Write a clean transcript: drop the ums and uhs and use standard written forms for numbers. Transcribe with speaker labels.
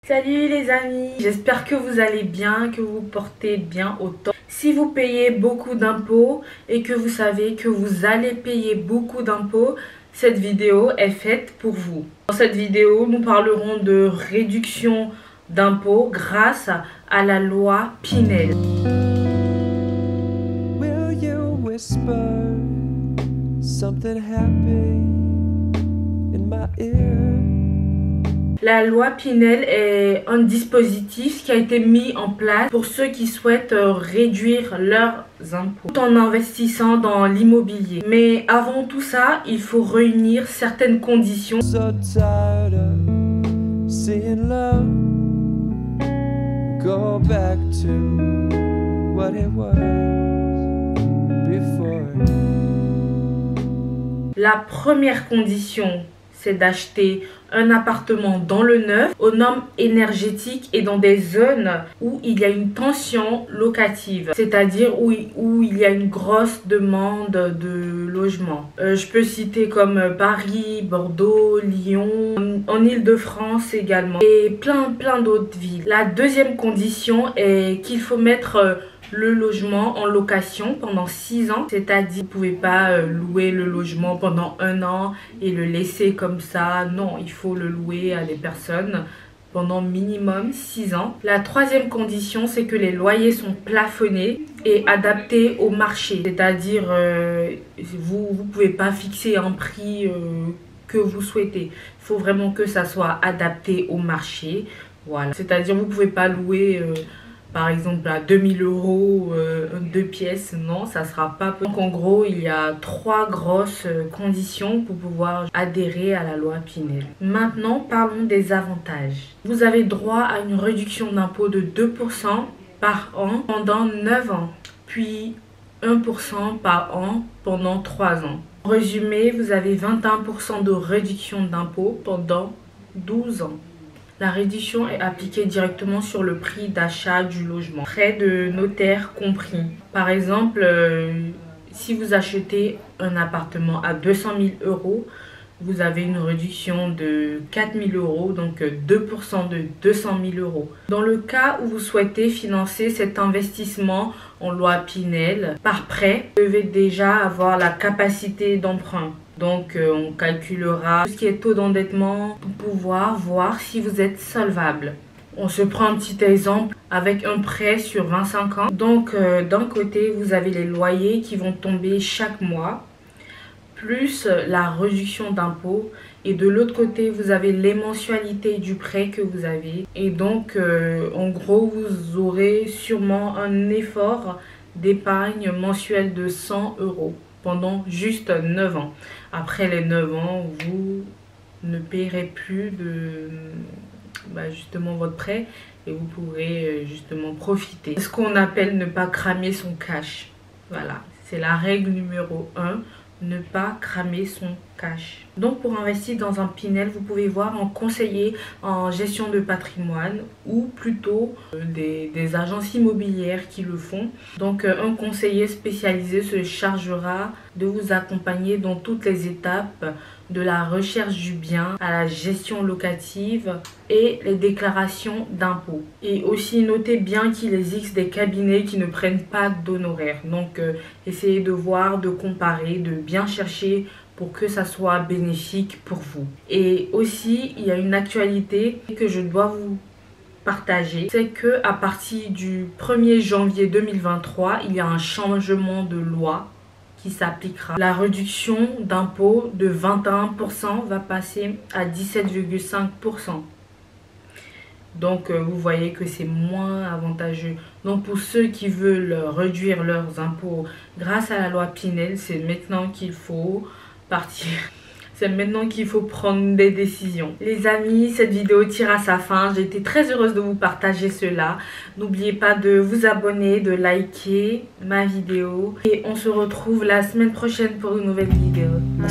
Speaker 1: Salut les amis, j'espère que vous allez bien, que vous portez bien au top. Si vous payez beaucoup d'impôts et que vous savez que vous allez payer beaucoup d'impôts, cette vidéo est faite pour vous. Dans cette vidéo, nous parlerons de réduction d'impôts grâce à la loi Pinel.
Speaker 2: Will you whisper something happy in my ear?
Speaker 1: La loi Pinel est un dispositif qui a été mis en place pour ceux qui souhaitent réduire leurs impôts tout en investissant dans l'immobilier. Mais avant tout ça, il faut réunir certaines conditions.
Speaker 2: So tired of seeing love go back to what it was before.
Speaker 1: La première condition, c'est d'acheter un appartement dans le neuf, aux normes énergétiques et dans des zones où il y a une tension locative, c'est-à-dire où il y a une grosse demande de logement. Je peux citer comme Paris, Bordeaux, Lyon, en Île-de-France également et plein d'autres villes. La deuxième condition est qu'il faut mettre le logement en location pendant 6 ans, c'est-à-dire vous ne pouvez pas louer le logement pendant 1 an et le laisser comme ça. Non, il faut le louer à des personnes pendant minimum 6 ans. La troisième condition, c'est que les loyers sont plafonnés et adaptés au marché, c'est-à-dire vous ne pouvez pas fixer un prix que vous souhaitez. Il faut vraiment que ça soit adapté au marché. Voilà, c'est-à-dire vous ne pouvez pas louer par exemple à 2000 €, 2 pièces, non, ça sera pas. Donc en gros, il y a 3 grosses conditions pour pouvoir adhérer à la loi Pinel. Maintenant, parlons des avantages. Vous avez droit à une réduction d'impôt de 2% par an pendant 9 ans, puis 1% par an pendant 3 ans. En résumé, vous avez 21% de réduction d'impôt pendant 12 ans. La réduction est appliquée directement sur le prix d'achat du logement, frais de notaire compris. Par exemple, si vous achetez un appartement à 200 000 €, vous avez une réduction de 4 000 €, donc 2% de 200 000 €. Dans le cas où vous souhaitez financer cet investissement en loi Pinel par prêt, vous devez déjà avoir la capacité d'emprunt. Donc, on calculera tout ce qui est taux d'endettement pour pouvoir voir si vous êtes solvable. On se prend un petit exemple avec un prêt sur 25 ans. Donc, d'un côté, vous avez les loyers qui vont tomber chaque mois, plus la réduction d'impôt. Et de l'autre côté, vous avez les mensualités du prêt que vous avez. Et donc, en gros, vous aurez sûrement un effort d'épargne mensuel de 100 € pendant juste 9 ans. Après les 9 ans, vous ne payerez plus justement votre prêt et vous pourrez justement profiter. C'est ce qu'on appelle ne pas cramer son cash. Voilà, c'est la règle numéro 1, ne pas cramer son cash. Donc pour investir dans un Pinel, vous pouvez voir un conseiller en gestion de patrimoine ou plutôt des agences immobilières qui le font. Donc un conseiller spécialisé se chargera de vous accompagner dans toutes les étapes de la recherche du bien à la gestion locative et les déclarations d'impôts. Et aussi notez bien qu'il existe des cabinets qui ne prennent pas d'honoraires. Donc essayez de voir, de comparer, de bien chercher pour que ça soit bénéfique pour vous. Et aussi, il y a une actualité que je dois vous partager. C'est que à partir du 1er janvier 2023, il y a un changement de loi qui s'appliquera. La réduction d'impôt de 21% va passer à 17,5%. Donc, vous voyez que c'est moins avantageux. Donc, pour ceux qui veulent réduire leurs impôts grâce à la loi Pinel, c'est maintenant qu'il faut partir. C'est maintenant qu'il faut prendre des décisions. Les amis, cette vidéo tire à sa fin. J'ai été très heureuse de vous partager cela. N'oubliez pas de vous abonner, de liker ma vidéo. Et on se retrouve la semaine prochaine pour une nouvelle vidéo. Bye.